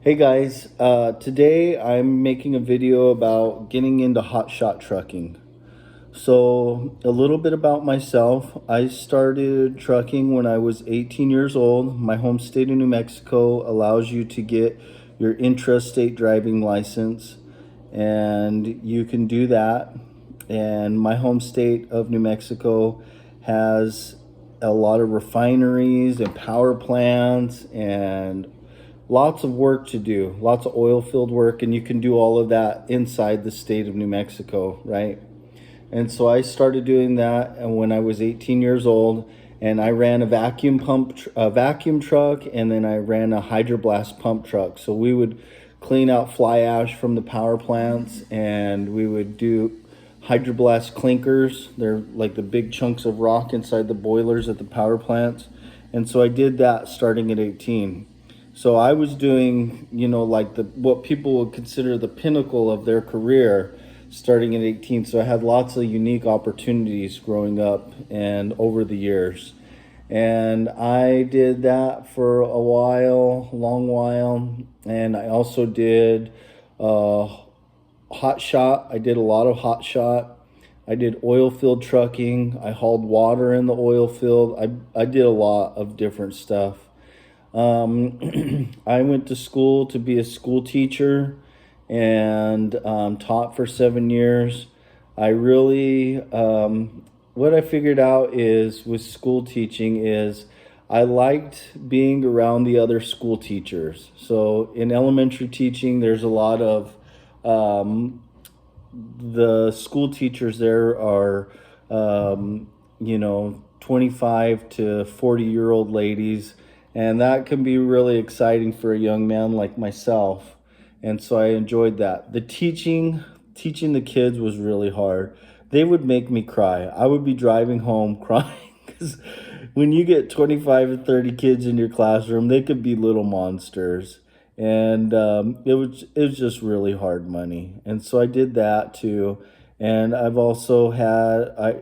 Hey guys, today I'm making a video about getting into hotshot trucking. So, a little bit about myself. I started trucking when I was 18 years old. My home state of New Mexico allows you to get your intrastate driving license, and you can do that. And my home state of New Mexico has a lot of refineries and power plants and lots of work to do, lots of oil field work, and you can do all of that inside the state of New Mexico, right? And so I started doing that when I was 18 years old, and I ran a vacuum truck, and then I ran a hydroblast pump truck. So we would clean out fly ash from the power plants, and we would do hydroblast clinkers. They're like the big chunks of rock inside the boilers at the power plants. And so I did that starting at 18. So I was doing, like what people would consider the pinnacle of their career starting at 18. So I had lots of unique opportunities growing up and over the years. And I did that for a while, long while. And I also did hot shot. I did a lot of hot shot. I did oil field trucking. I hauled water in the oil field. I did a lot of different stuff. I went to school to be a school teacher and taught for 7 years. I really, what I figured out is with school teaching is I liked being around the other school teachers. So in elementary teaching, there's a lot of the school teachers there are, 25 to 40-year-old ladies. And that can be really exciting for a young man like myself. And so I enjoyed that. Teaching the kids was really hard. They would make me cry. I would be driving home crying because when you get 25 or 30 kids in your classroom, they could be little monsters. And it was just really hard money. And so I did that too. And I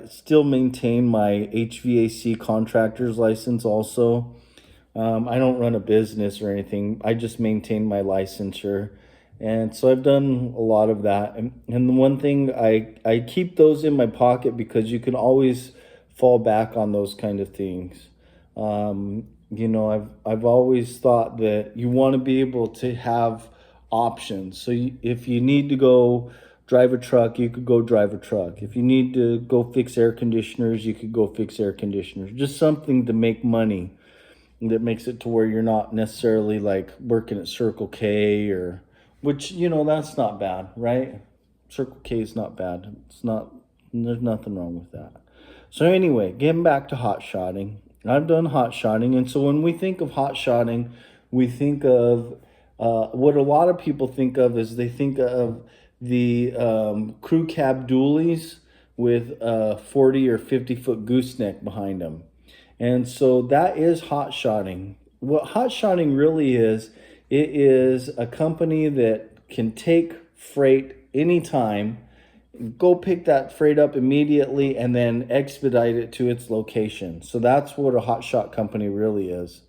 still maintain my HVAC contractor's license also. I don't run a business or anything. I just maintain my licensure. And so I've done a lot of that. And the one thing I keep those in my pocket because you can always fall back on those kind of things. I've always thought that you want to be able to have options. So if you need to go drive a truck, you could go drive a truck. If you need to go fix air conditioners, you could go fix air conditioners. Just something to make money that makes it to where you're not necessarily like working at Circle K which, that's not bad, right? Circle K is not bad. There's nothing wrong with that. So anyway, getting back to hot shotting. I've done hot shotting. And so when we think of hot shotting, we think of what a lot of people think of is they think of the crew cab dualies with a 40 or 50 foot gooseneck behind them. And so that is hot shotting. What hot shotting really is, it is a company that can take freight anytime, go pick that freight up immediately, and then expedite it to its location. So that's what a hot shot company really is.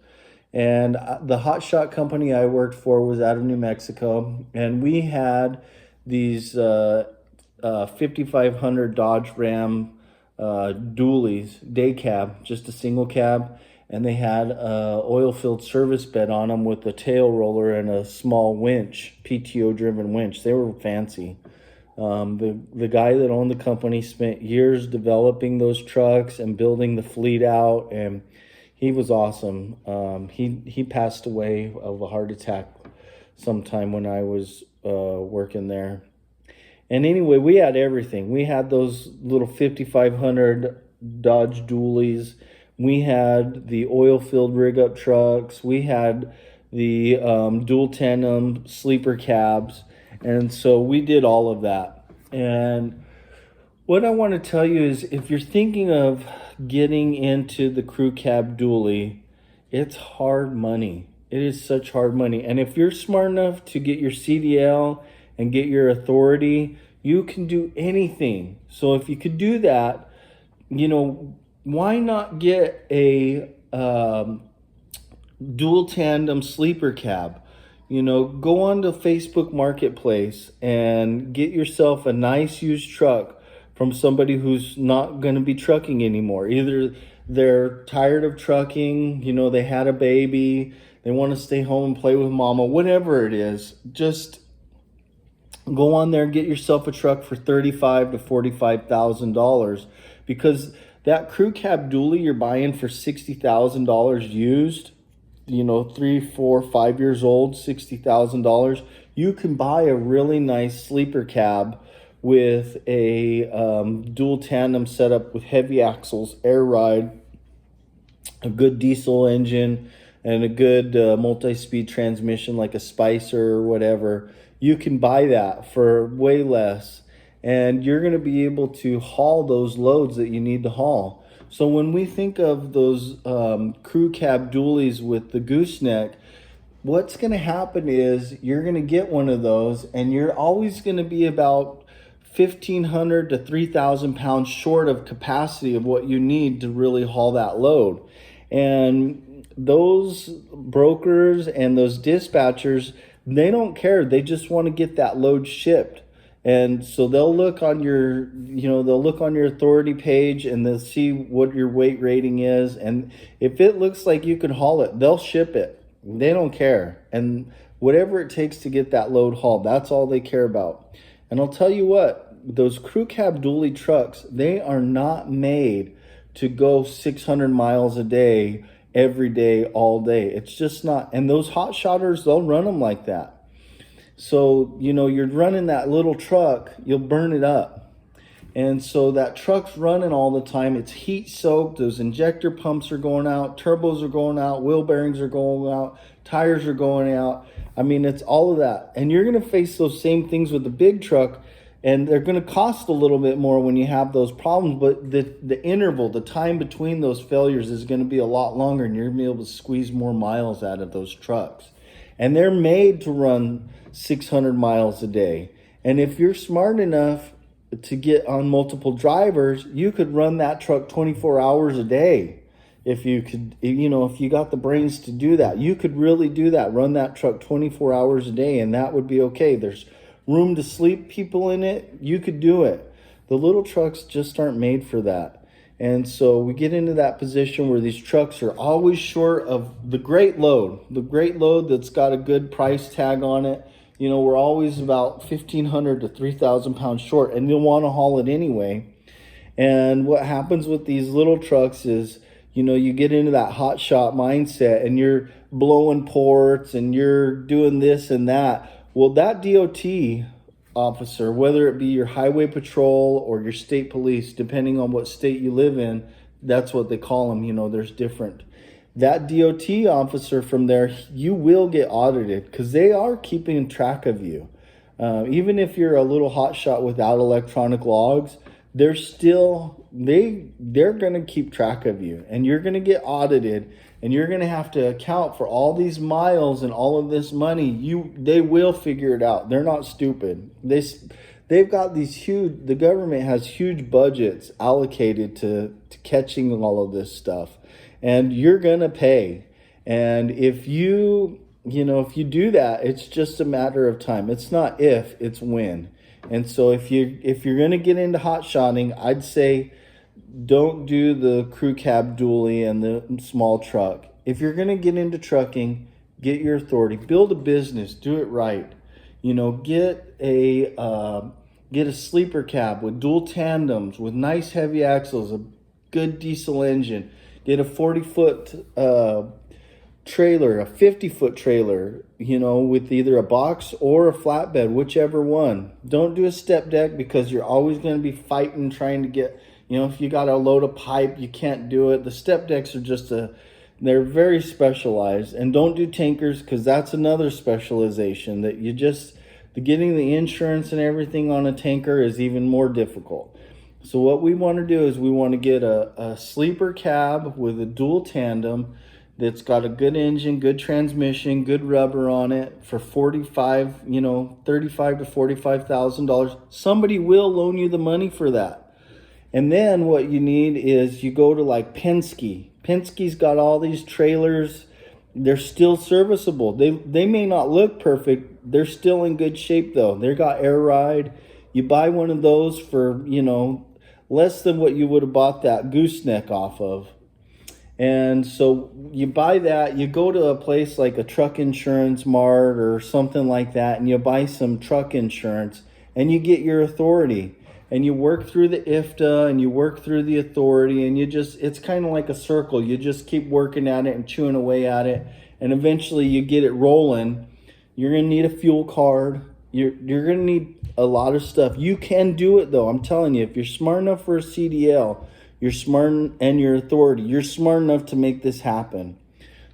And the hot shot company I worked for was out of New Mexico, and we had these 5500 Dodge Ram dualies, day cab, just a single cab, and they had a oil field service bed on them with a tail roller and a small winch, PTO driven winch. They were fancy. The guy that owned the company spent years developing those trucks and building the fleet out, and he was awesome. He passed away of a heart attack sometime when I was working there. And anyway, we had everything. We had those little 5500 Dodge dualies. We had the oil field rig up trucks. We had the dual tandem sleeper cabs. And so we did all of that. And what I want to tell you is if you're thinking of getting into the crew cab dually, it's hard money. It is such hard money. And if you're smart enough to get your CDL and get your authority, you can do anything. So if you could do that, why not get a dual tandem sleeper cab? Go on to Facebook Marketplace and get yourself a nice used truck from somebody who's not going to be trucking anymore. Either they're tired of trucking, they had a baby, they want to stay home and play with mama, whatever it is. Just go on there and get yourself a truck for $35,000 to $45,000, because that crew cab dually you're buying for $60,000 used, 3, 4, 5 years old, $60,000. You can buy a really nice sleeper cab with a dual tandem setup with heavy axles, air ride, a good diesel engine, and a good multi-speed transmission like a Spicer or whatever. You can buy that for way less, and you're going to be able to haul those loads that you need to haul. So when we think of those crew cab dualies with the gooseneck, what's going to happen is you're going to get one of those, and you're always going to be about 1,500 to 3,000 pounds short of capacity of what you need to really haul that load. And those brokers and those dispatchers, they don't care. They just want to get that load shipped. And so they'll look on your, they'll look on your authority page and they'll see what your weight rating is. And if it looks like you can haul it, they'll ship it. They don't care. And whatever it takes to get that load hauled, that's all they care about. And I'll tell you what, those crew cab dually trucks, they are not made to go 600 miles a day, every day, all day. It's just not. And those Hotshotters, they'll run them like that. So, you're running that little truck, you'll burn it up. And so that truck's running all the time. It's heat soaked. Those injector pumps are going out. Turbos are going out. Wheel bearings are going out. Tires are going out. I mean, it's all of that. And you're going to face those same things with the big truck. And they're going to cost a little bit more when you have those problems. But the interval, the time between those failures is going to be a lot longer. And you're going to be able to squeeze more miles out of those trucks. And they're made to run 600 miles a day. And if you're smart enough to get on multiple drivers, you could run that truck 24 hours a day. If you could, if you got the brains to do that, you could really do that. Run that truck 24 hours a day, and that would be okay. There's room to sleep people in it. You could do it. The little trucks just aren't made for that. And so we get into that position where these trucks are always short of the great load that's got a good price tag on it. We're always about 1,500 to 3,000 pounds short, and you'll want to haul it anyway. And what happens with these little trucks is, you get into that hotshot mindset and you're blowing ports and you're doing this and that. Well, that DOT officer, whether it be your highway patrol or your state police, depending on what state you live in, that's what they call them. There's different. That DOT officer from there, you will get audited because they are keeping track of you. Even if you're a little hotshot without electronic logs, they're going to keep track of you, and you're going to get audited, and you're going to have to account for all these miles and all of this money. They will figure it out. They're not stupid. They've got the government has huge budgets allocated to catching all of this stuff. And you're going to pay. And if you do that, it's just a matter of time. It's not if, it's when. And so if you're going to get into hotshotting, I'd say don't do the crew cab dually and the small truck. If you're going to get into trucking, get your authority. Build a business. Do it right. Get a sleeper cab with dual tandems, with nice heavy axles, a good diesel engine. Get a 40-foot trailer, a 50-foot trailer, with either a box or a flatbed, whichever one. Don't do a step deck because you're always going to be fighting, trying to get, if you got a load of pipe, you can't do it. The step decks are they're very specialized. And don't do tankers because that's another specialization that getting the insurance and everything on a tanker is even more difficult. So what we want to do is we want to get a sleeper cab with a dual tandem that's got a good engine, good transmission, good rubber on it for $35,000 to $45,000. Somebody will loan you the money for that. And then what you need is you go to like Penske. Penske's got all these trailers They're still serviceable. They may not look perfect. They're still in good shape though. They got air ride. You buy one of those for, less than what you would have bought that gooseneck off of. And so you buy that, you go to a place like a truck insurance mart or something like that, and you buy some truck insurance and you get your authority. And you work through the IFTA and you work through the authority, and it's kind of like a circle. You just keep working at it and chewing away at it, and eventually you get it rolling. You're going to need a fuel card. You're going to need a lot of stuff. You can do it though. I'm telling you, if you're smart enough for a CDL, you're smart, and your authority, you're smart enough to make this happen.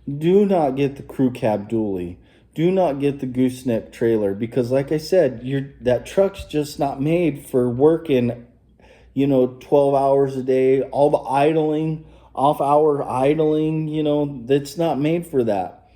Do not get the crew cab dually. Do not get the gooseneck trailer, because like I said, that truck's just not made for working, 12 hours a day, all the idling, off hour idling, that's not made for that.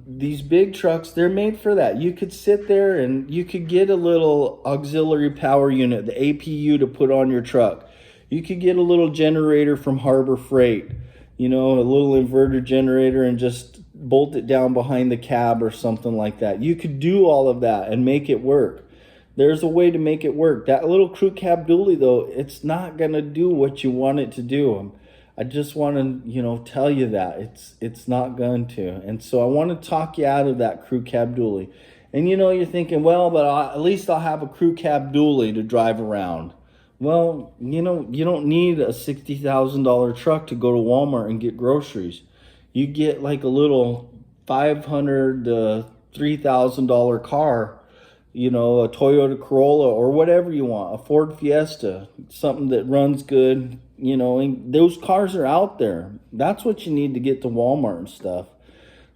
These big trucks, they're made for that. You could sit there and you could get a little auxiliary power unit, the APU, to put on your truck. You could get a little generator from Harbor Freight, a little inverter generator, and just bolt it down behind the cab or something like that. You could do all of that and make it work. There's a way to make it work. That little crew cab dually though, it's not going to do what you want it to do. I just want to, tell you that it's not going to. And so I want to talk you out of that crew cab dually. And you're thinking, well, but at least I'll have a crew cab dually to drive around. Well, you don't need a $60,000 truck to go to Walmart and get groceries. You get like a little $500 to $3,000 car, a Toyota Corolla or whatever you want, a Ford Fiesta, something that runs good, and those cars are out there. That's what you need to get to Walmart and stuff.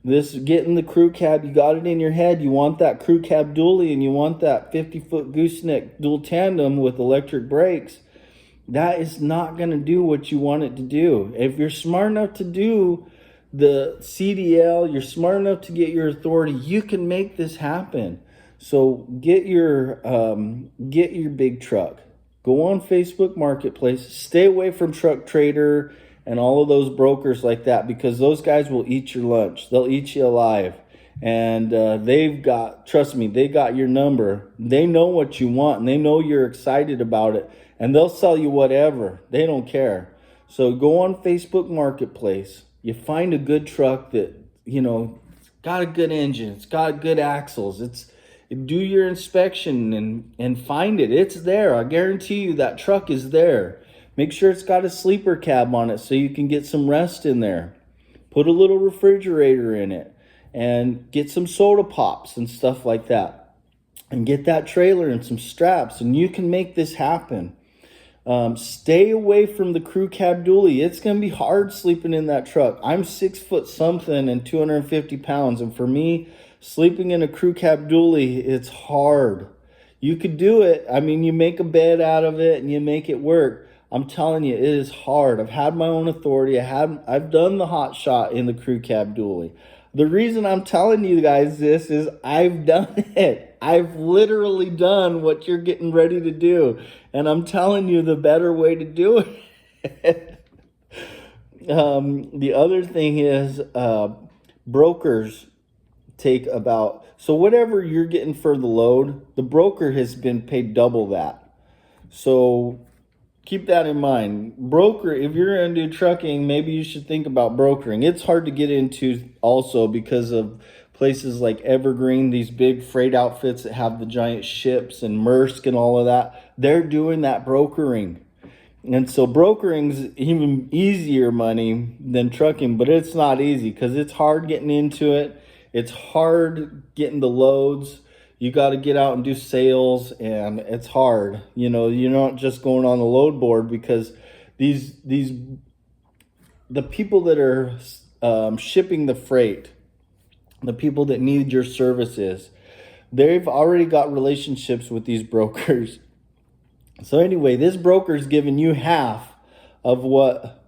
Getting the crew cab, you got it in your head. You want that crew cab dually, and you want that 50-foot gooseneck dual tandem with electric brakes. That is not going to do what you want it to do. If you're smart enough to do the CDL, you're smart enough to get your authority, you can make this happen. So get your big truck. Go on Facebook Marketplace. Stay away from Truck Trader and all of those brokers like that, because those guys will eat your lunch. They'll eat you alive. And trust me, they got your number. They know what you want, and they know you're excited about it, and they'll sell you whatever. They don't care. So go on Facebook Marketplace. You find a good truck that, it's got a good engine. It's got good axles. Do your inspection and find it. It's there. I guarantee you that truck is there. Make sure it's got a sleeper cab on it so you can get some rest in there. Put a little refrigerator in it and get some soda pops and stuff like that. And get that trailer and some straps, and you can make this happen. Stay away from the crew cab dually. It's going to be hard sleeping in that truck. I'm 6 foot something and 250 pounds. And for me, sleeping in a crew cab dually, it's hard. You could do it. I mean, you make a bed out of it and you make it work. I'm telling you, it is hard. I've had my own authority. I've done the Hotshot in the crew cab dually. The reason I'm telling you guys this is I've done it. I've literally done what you're getting ready to do. And I'm telling you the better way to do it. The other thing is brokers take so whatever you're getting for the load, the broker has been paid double that. So keep that in mind. Broker, if you're going to do trucking, maybe you should think about brokering. It's hard to get into also because of places like Evergreen, these big freight outfits that have the giant ships, and Maersk and all of that. They're doing that brokering. And so brokering's even easier money than trucking, but it's not easy because it's hard getting into it. It's hard getting the loads. You got to get out and do sales, and it's hard. You're not just going on the load board, because the people that are shipping the freight, the people that need your services, they've already got relationships with these brokers. So anyway, this broker's giving you half of what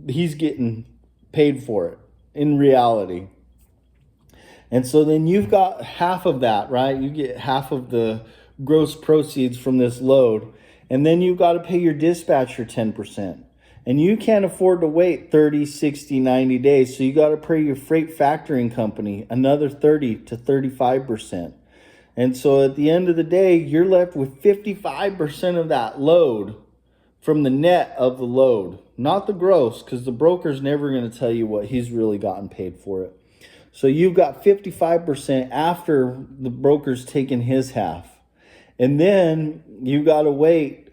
he's getting paid for it in reality. And so then you've got half of that, right? You get half of the gross proceeds from this load. And then you've got to pay your dispatcher 10%. And you can't afford to wait 30, 60, 90 days. So you got to pay your freight factoring company another 30 to 35%. And so at the end of the day, you're left with 55% of that load from the net of the load, not the gross, because the broker's never going to tell you what he's really gotten paid for it. So you've got 55% after the broker's taken his half. And then you got to wait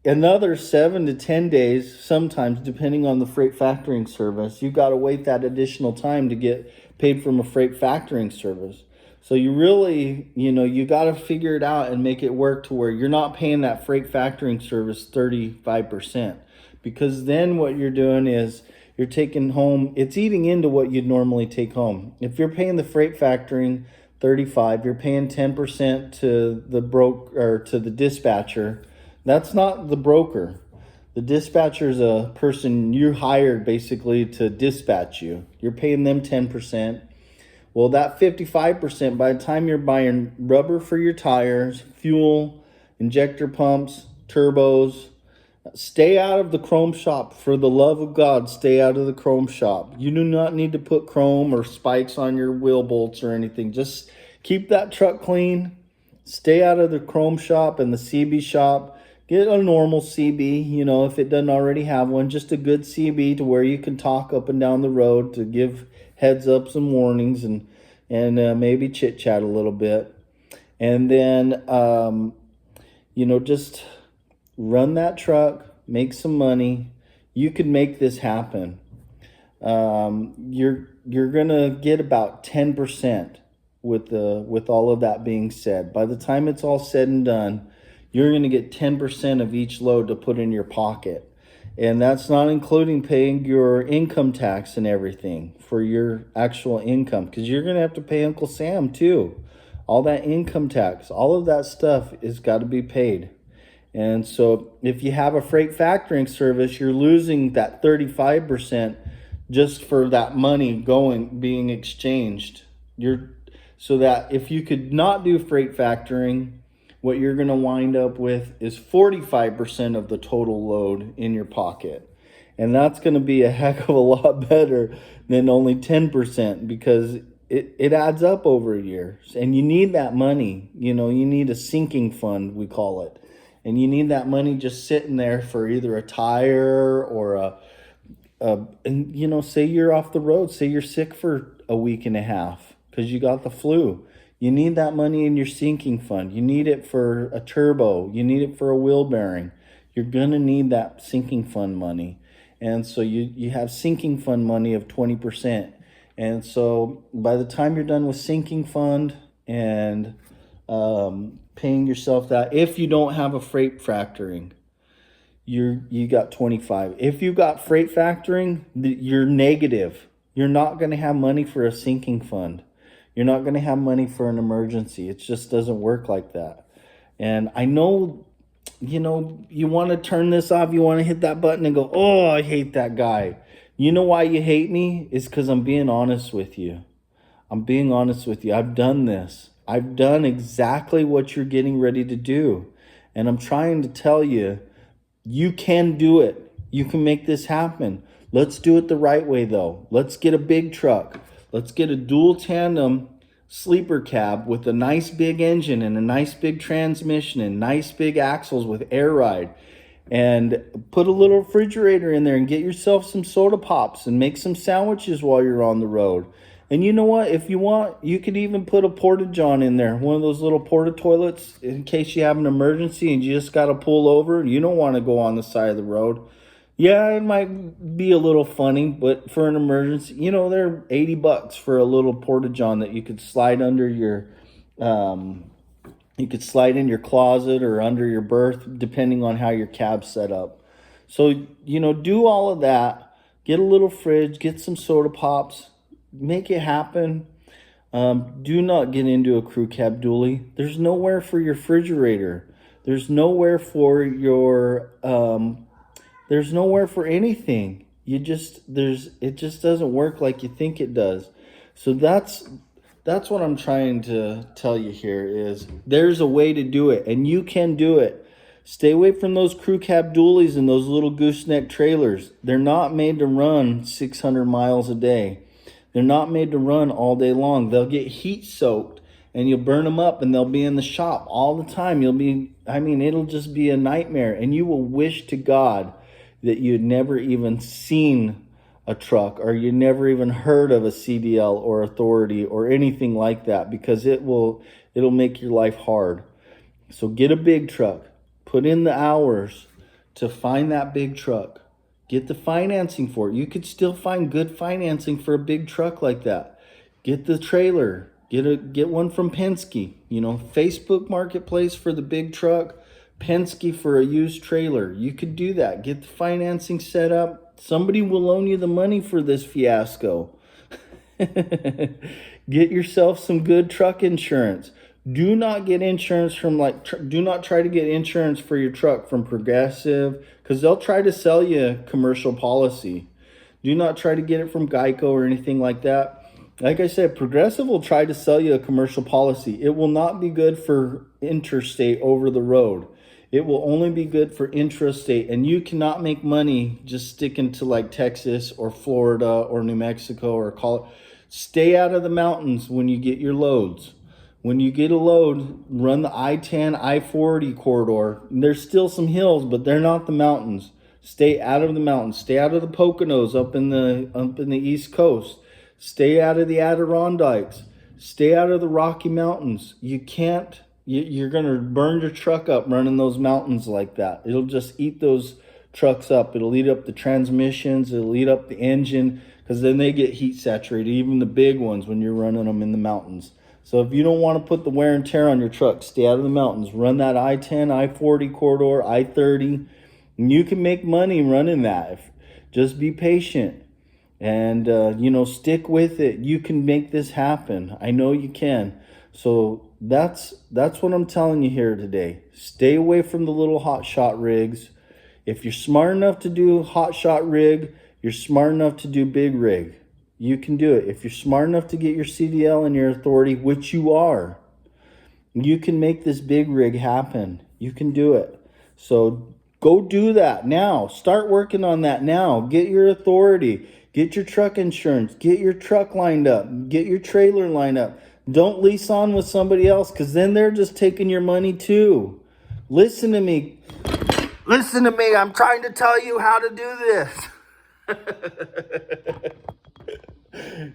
another 7 to 10 days, sometimes depending on the freight factoring service. You got to wait that additional time to get paid from a freight factoring service. So you really, you got to figure it out and make it work to where you're not paying that freight factoring service 35%, because then what you're doing is you're taking home, it's eating into what you'd normally take home. If you're paying the freight factoring 35, you're paying 10% to the broker or to the dispatcher. That's not the broker. The dispatcher is a person you hired basically to dispatch you. You're paying them 10%. Well, that 55%, by the time you're buying rubber for your tires, fuel, injector pumps, turbos, stay out of the chrome shop. For the love of God, stay out of the chrome shop. You do not need to put chrome or spikes on your wheel bolts or anything. Just keep that truck clean. Stay out of the chrome shop and the CB shop. Get a normal CB, if it doesn't already have one, just a good CB to where you can talk up and down the road to give heads ups and warnings and maybe chit chat a little bit. And then, just run that truck, make some money. You can make this happen. You're going to get about 10% with all of that being said. By the time it's all said and done, you're going to get 10% of each load to put in your pocket. And that's not including paying your income tax and everything for your actual income, because you're going to have to pay Uncle Sam too. All that income tax, all of that stuff is got to be paid. And so if you have a freight factoring service, you're losing that 35% just for that money being exchanged. So that if you could not do freight factoring, what you're going to wind up with is 45% of the total load in your pocket. And that's going to be a heck of a lot better than only 10%, because it adds up over a year. And you need that money. You need a sinking fund, we call it. And you need that money just sitting there for either a tire or say you're off the road, say you're sick for a week and a half because you got the flu. You need that money in your sinking fund. You need it for a turbo. You need it for a wheel bearing. You're going to need that sinking fund money. And so you have sinking fund money of 20%. And so by the time you're done with sinking fund and paying yourself that, if you don't have a freight factoring, you got 25. If you got freight factoring, you're negative. You're not going to have money for a sinking fund. You're not going to have money for an emergency. It just doesn't work like that. And I know, you want to turn this off. You want to hit that button and go, oh, I hate that guy. You know why you hate me? It's because I'm being honest with you. I'm being honest with you. I've done this. I've done exactly what you're getting ready to do. And I'm trying to tell you, you can do it. You can make this happen. Let's do it the right way, though. Let's get a big truck. Let's get a dual tandem sleeper cab with a nice big engine and a nice big transmission and nice big axles with air ride. And put a little refrigerator in there and get yourself some soda pops and make some sandwiches while you're on the road. And you know what? If you want, you could even put a porta-john in there, one of those little porta toilets in case you have an emergency and you just got to pull over. You don't want to go on the side of the road. Yeah, it might be a little funny, but for an emergency, they're $80 for a little porta-john that you could slide under your, you could slide in your closet or under your berth, depending on how your cab's set up. So, do all of that. Get a little fridge, get some soda pops, make it happen. Do not get into a crew cab dually. There's nowhere for your refrigerator. There's nowhere for your, there's nowhere for anything. It just doesn't work like you think it does. So that's what I'm trying to tell you here is there's a way to do it, and you can do it. Stay away from those crew cab dualies and those little gooseneck trailers. They're not made to run 600 miles a day. They're not made to run all day long. They'll get heat soaked and you'll burn them up, and they'll be in the shop all the time. It'll just be a nightmare, and you will wish to God that you'd never even seen a truck, or you never even heard of a CDL or Authority or anything like that, because it'll make your life hard. So get a big truck. Put in the hours to find that big truck. Get the financing for it. You could still find good financing for a big truck like that. Get the trailer. Get one from Penske. Facebook Marketplace for the big truck, Penske for a used trailer. You could do that. Get the financing set up. Somebody will loan you the money for this fiasco. Get yourself some good truck insurance. Do not get insurance from do not try to get insurance for your truck from Progressive, because they'll try to sell you a commercial policy. Do not try to get it from Geico or anything like that. Like I said, Progressive will try to sell you a commercial policy. It will not be good for interstate over the road. It will only be good for intrastate, and you cannot make money just sticking to like Texas or Florida or New Mexico or Colorado. Stay out of the mountains when you get your loads. When you get a load, run the I-10, I-40 corridor. There's still some hills, but they're not the mountains. Stay out of the mountains. Stay out of the Poconos up in the East Coast. Stay out of the Adirondacks. Stay out of the Rocky Mountains. You're going to burn your truck up running those mountains like that. It'll just eat those trucks up. It'll eat up the transmissions. It'll eat up the engine, because then they get heat saturated, even the big ones, when you're running them in the mountains. So if you don't want to put the wear and tear on your truck, stay out of the mountains. Run that I-10, I-40 corridor, I-30, and you can make money running that. Just be patient. And, stick with it. You can make this happen. I know you can. So that's what I'm telling you here today. Stay away from the little hotshot rigs. If you're smart enough to do hotshot rig, you're smart enough to do big rig. You can do it. If you're smart enough to get your CDL and your Authority, which you are, you can make this big rig happen. You can do it. So go do that now. Start working on that now. Get your Authority. Get your truck insurance. Get your truck lined up. Get your trailer lined up. Don't lease on with somebody else, because then they're just taking your money too. Listen to me. Listen to me. I'm trying to tell you how to do this.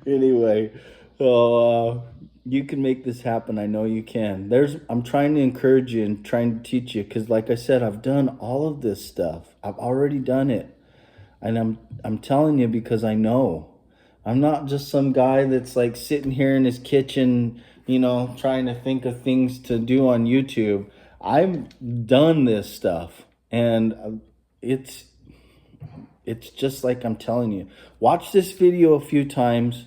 Anyway, you can make this happen. I know you can. I'm trying to encourage you and trying to teach you, because like I said, I've done all of this stuff. I've already done it. And I'm telling you, because I know. I'm not just some guy that's like sitting here in his kitchen, trying to think of things to do on YouTube. I've done this stuff, and it's just like I'm telling you. Watch this video a few times.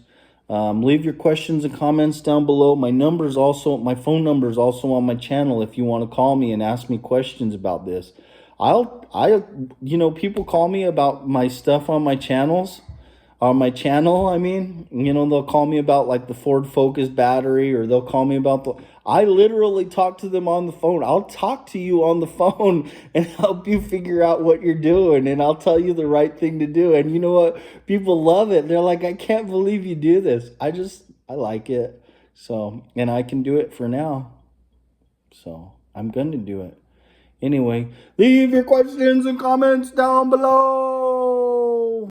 Leave your questions and comments down below. My phone number is also on my channel if you want to call me and ask me questions about this. People call me about my stuff on my channels. On my channel, they'll call me about like the Ford Focus battery, or they'll call me about I literally talk to them on the phone. I'll talk to you on the phone and help you figure out what you're doing, and I'll tell you the right thing to do. And you know what? People love it. They're like, I can't believe you do this. I like it. So, and I can do it for now. So I'm going to do it. Anyway, leave your questions and comments down below.